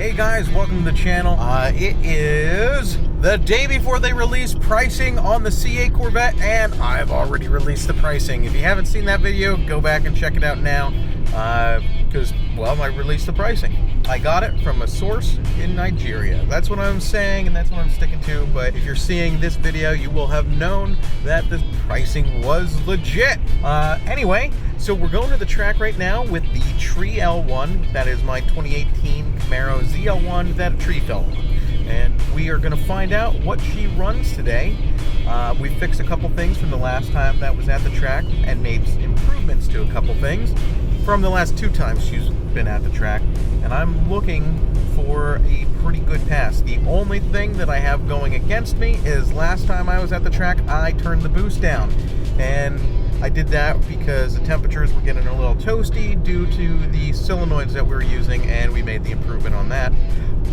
Hey guys, welcome to the channel. It is the day before they release pricing on the C8 Corvette, and I've already released the pricing. If you haven't seen that video, go back and check it out now, because, well, I released the pricing. I got it from a source in Nigeria. That's what I'm saying, and that's what I'm sticking to, but if you're seeing this video, you will have known that the pricing was legit. Anyway, so we're going to the track right now with the Tree-L1. That is my 2018 Camaro ZL1 that a tree fell on. And we are going to find out what she runs today. We fixed a couple things from the last time that was at the track and made improvements to a couple things from the last two times she's been at the track. And I'm looking for a pretty good pass. The only thing that I have going against me is last time I was at the track, I turned the boost down. And I did that because the temperatures were getting a little toasty due to the solenoids that we were using, and we made the improvement on that.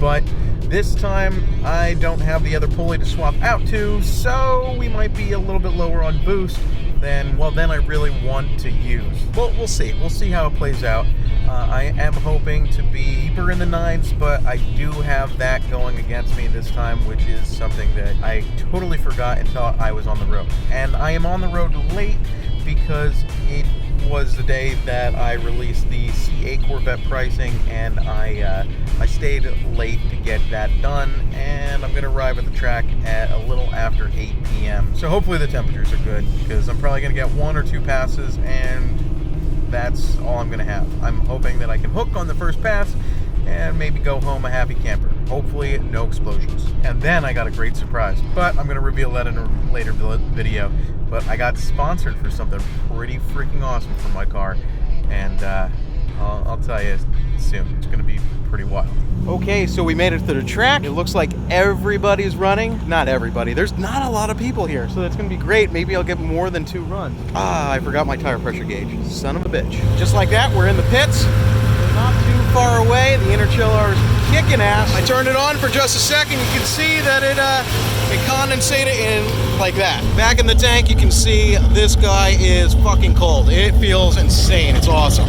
But this time I don't have the other pulley to swap out to, so we might be a little bit lower on boost than, well, then I really want to use. Well, we'll see. We'll see how it plays out. I am hoping to be deeper in the nines, but I do have that going against me this time, which is something that I totally forgot until I was on the road. And I am on the road late because it was the day that I released the C8 Corvette pricing, and I stayed late to get that done, and I'm going to arrive at the track at a little after 8 p.m. So hopefully the temperatures are good, because I'm probably going to get one or two passes, and that's all I'm going to have. I'm hoping that I can hook on the first pass and maybe go home a happy camper. Hopefully no explosions. And then I got a great surprise, but I'm going to reveal that in a later video. But I got sponsored for something pretty freaking awesome for my car, and I'll tell you soon. It's going to be pretty wild. Okay, so we made it to the track. It looks like everybody's running. Not everybody. There's not a lot of people here, so that's going to be great. Maybe I'll get more than 2 runs. I forgot my tire pressure gauge. Son of a bitch. Just like that, we're in the pits. We're not too far away. The inner chiller is kicking ass. I turned it on for just a second. You can see that it condensated in like that. Back in the tank, you can see this guy is fucking cold. It feels insane. It's awesome.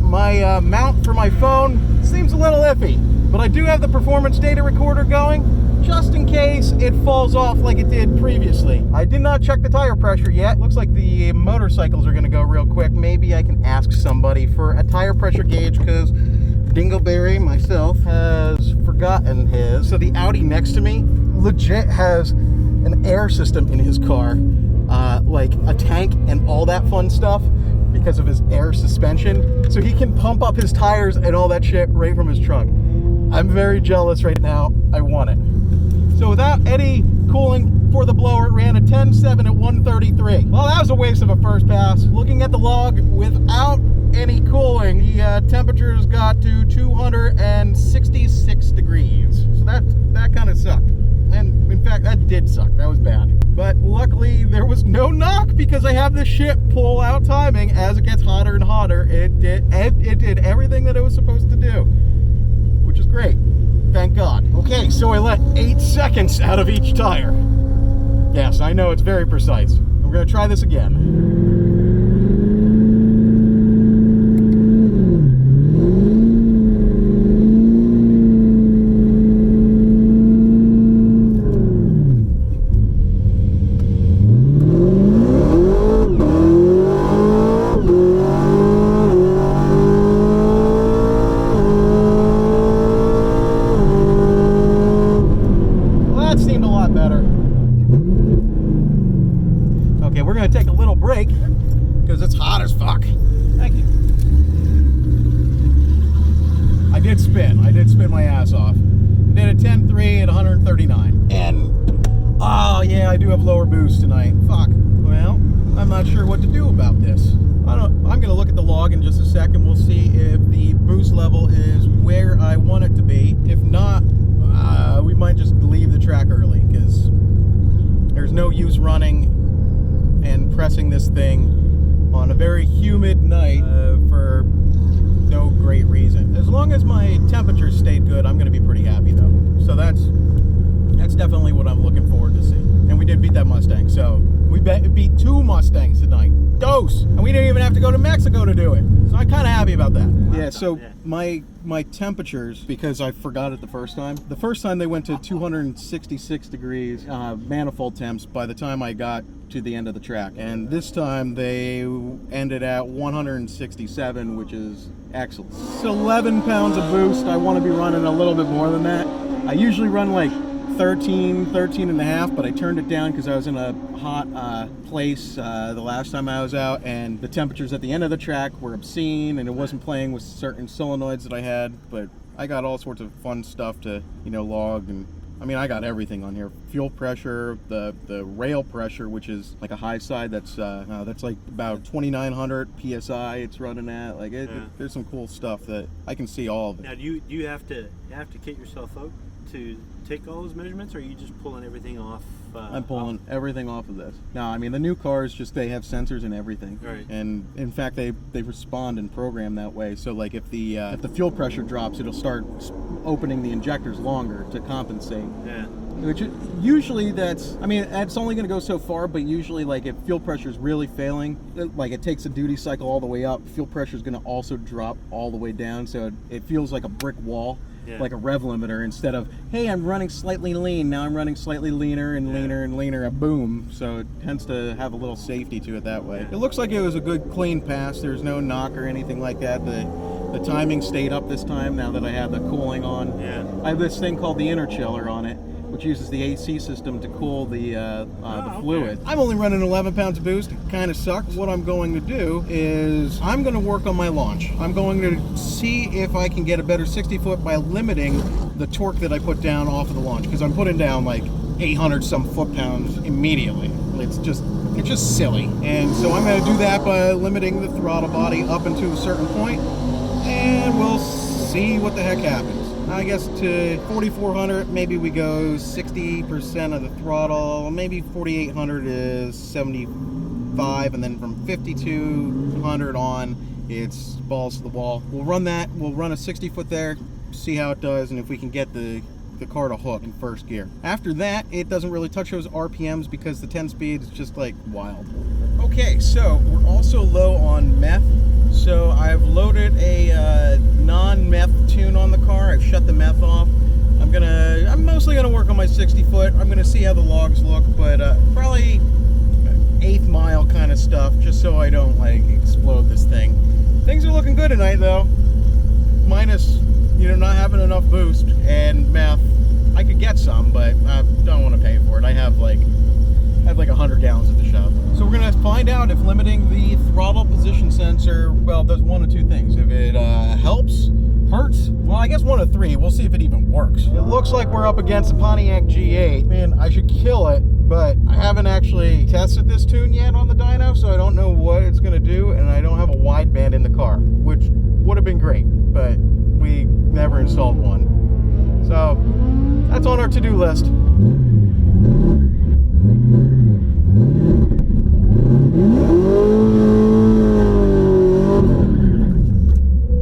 My mount for my phone seems a little iffy, but I do have the performance data recorder going just in case it falls off like it did previously. I did not check the tire pressure yet. Looks like the motorcycles are going to go real quick. Maybe I can ask somebody for a tire pressure gauge, because Dingleberry myself has forgotten his. So the Audi next to me legit has an air system in his car, like a tank and all that fun stuff, because of his air suspension. So he can pump up his tires and all that shit right from his trunk. I'm very jealous right now. I want it. So without any cooling for the blower, it ran a 10.7 at 133. Well, that was a waste of a first pass. Looking at the log, without any cooling, the temperatures got to 266 degrees. So that kind of sucked. And in fact, that did suck. That was bad. But luckily, there was no knock, because I have this shit pull out timing. As it gets hotter and hotter, it did everything that it was supposed to do, which is great. Thank God. Okay, so I let 8 seconds out of each tire. Yes, I know, it's very precise. We're going to try this again. Okay, we're going to take a little break because it's hot as fuck. Thank you. I did spin my ass off. I did a 10.3 at 139. And, oh yeah, I do have lower boost tonight. Fuck. Well, I'm not sure what to do about this. I'm going to look at the log in just a second. We'll see if the boost level is where I want it to be. If not, we might just leave the track early, because there's no use running and pressing this thing on a very humid night for no great reason. As long as my temperature stayed good, I'm going to be pretty happy though. So that's definitely what I'm looking forward to see. And we did beat that Mustang, so we beat 2 Mustangs tonight. Dose! And we didn't even have to go to Mexico to do it. So I'm kind of happy about that. Yeah, so my temperatures, because I forgot it the first time they went to 266 degrees manifold temps by the time I got to the end of the track, and this time they ended at 167, which is excellent. It's 11 pounds of boost. I want to be running a little bit more than that. I usually run like 13 and a half, but I turned it down because I was in a hot place the last time I was out, and the temperatures at the end of the track were obscene, and it wasn't playing with certain solenoids that I had. But I got all sorts of fun stuff to, you know, log, and I mean, I got everything on here. Fuel pressure, the rail pressure, which is like a high side, that's like about 2,900 psi it's running at. Like there's some cool stuff that I can see all of it. Now, do you have to kit yourself out to take all those measurements, or are you just pulling everything off? I'm pulling everything off of this. No, I mean, the new cars they have sensors and everything, right? And in fact, they respond and program that way. So like if the fuel pressure drops, it'll start opening the injectors longer to compensate. Yeah. Which usually it's only going to go so far, but usually like if fuel pressure is really failing, like it takes a duty cycle all the way up, fuel pressure is going to also drop all the way down, so it feels like a brick wall. Yeah. Like a rev limiter, instead of, hey, I'm running slightly lean, now I'm running slightly leaner and leaner and leaner, boom. So it tends to have a little safety to it that way. It looks like it was a good clean pass. There's no knock or anything like that. The timing stayed up this time now that I have the cooling on. Yeah. I have this thing called the interchiller on it, which uses the AC system to cool the fluid. I'm only running 11 pounds of boost. It kind of sucks. What I'm going to do is I'm going to work on my launch. I'm going to see if I can get a better 60-foot by limiting the torque that I put down off of the launch, because I'm putting down like 800 some foot-pounds immediately. It's just silly. And so I'm going to do that by limiting the throttle body up into a certain point, and we'll see what the heck happens. I guess to 4,400, maybe we go 60% of the throttle, maybe 4,800 is 75, and then from 5,200 on, it's balls to the wall. We'll run that, we'll run a 60-foot there, see how it does, and if we can get the car to hook in first gear. After that, it doesn't really touch those RPMs because the 10 speed is just like wild. Okay, so we're also low on meth. So I've loaded a non-meth tune on the car. I've shut the meth off. I'm mostly gonna work on my 60-foot. I'm gonna see how the logs look, but probably 8th mile kind of stuff, just so I don't like explode this thing. Things are looking good tonight though. Minus, not having enough boost and meth. I could get some, but I don't want to pay for it. I have like 100 gallons at the shop. So we're gonna find out if limiting the throttle position sensor, well, does one of two things. If it helps, hurts, well, I guess one of three. We'll see if it even works. It looks like we're up against the Pontiac G8. Man, I should kill it, but I haven't actually tested this tune yet on the dyno, so I don't know what it's gonna do, and I don't have a wideband in the car, which would have been great, but we never installed one. So that's on our to-do list.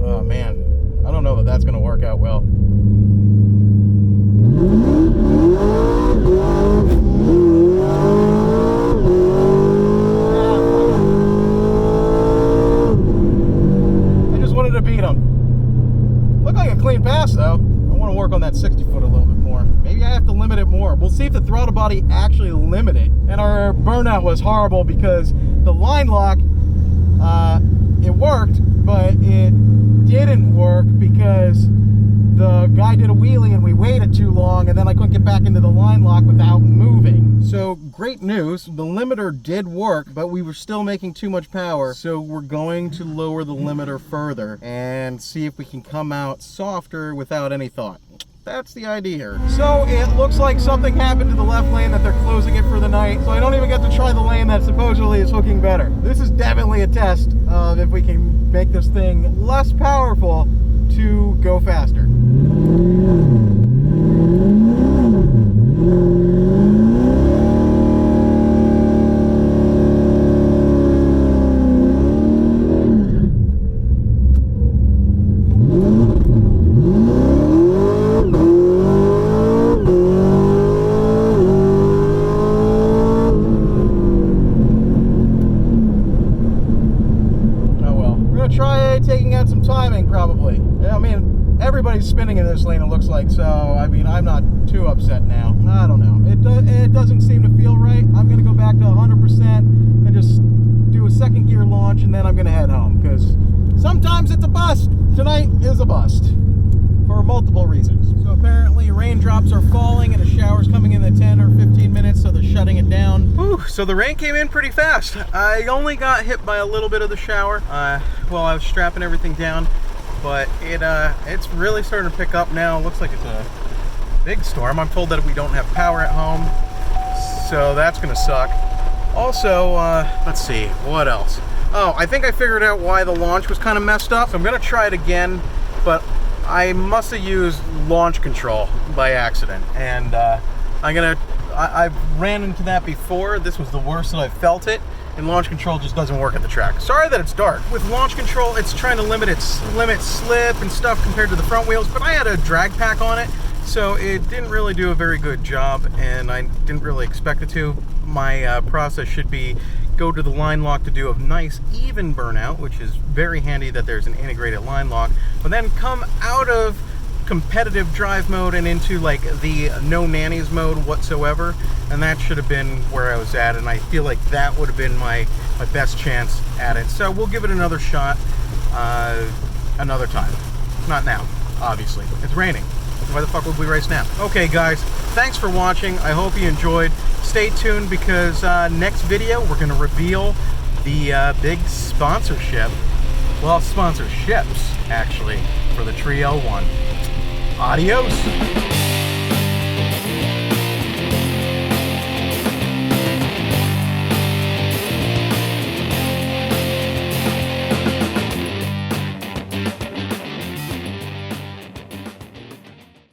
Oh man, I don't know that that's going to work out well. I just wanted to beat him. Looked like a clean pass though. I want to work on that 60-foot a little bit more. Maybe I have to limit it more. We'll see if the throttle body actually limit it. And our burnout was horrible because the line lock, it worked, but it didn't work because the guy did a wheelie and we waited too long, and then I couldn't get back into the line lock without moving. So great news, the limiter did work, but we were still making too much power. So we're going to lower the limiter further and see if we can come out softer without any thought. That's the idea here. So it looks like something happened to the left lane, that they're closing it for the night. So I don't even get to try the lane that supposedly is hooking better. This is definitely a test of if we can make this thing less powerful to go faster. timing, probably. I mean, everybody's spinning in this lane, it looks like, so, I mean, I'm not too upset now. I don't know. It doesn't seem to feel right. I'm going to go back to 100% and just do a second gear launch, and then I'm going to head home, because sometimes it's a bust. Tonight is a bust for multiple reasons. So apparently raindrops are falling and a shower's coming in the 10 or 15 minutes, so they're shutting it down. Whew, so the rain came in pretty fast. I only got hit by a little bit of the shower while I was strapping everything down, but it's really starting to pick up now. It looks like it's a big storm. I'm told that we don't have power at home, so that's gonna suck. Also, let's see, what else? Oh, I think I figured out why the launch was kind of messed up. So I'm gonna try it again, but I must have used launch control by accident, and I've ran into that before. This was the worst that I've felt it, and launch control just doesn't work at the track. Sorry that it's dark. With launch control, it's trying to limit slip and stuff compared to the front wheels, but I had a drag pack on it, so it didn't really do a very good job, and I didn't really expect it to. My process should be go to the line lock to do a nice even burnout, which is very handy that there's an integrated line lock, but then come out of competitive drive mode and into like the no nannies mode whatsoever, and that should have been where I was at, and I feel like that would have been my best chance at it. So we'll give it another shot another time. Not now, obviously. It's raining. Why the fuck would we race now? Okay guys, thanks for watching. I hope you enjoyed. Stay tuned, because next video we're going to reveal the big sponsorship, well, sponsorships actually, for the Tree-L1. Adios!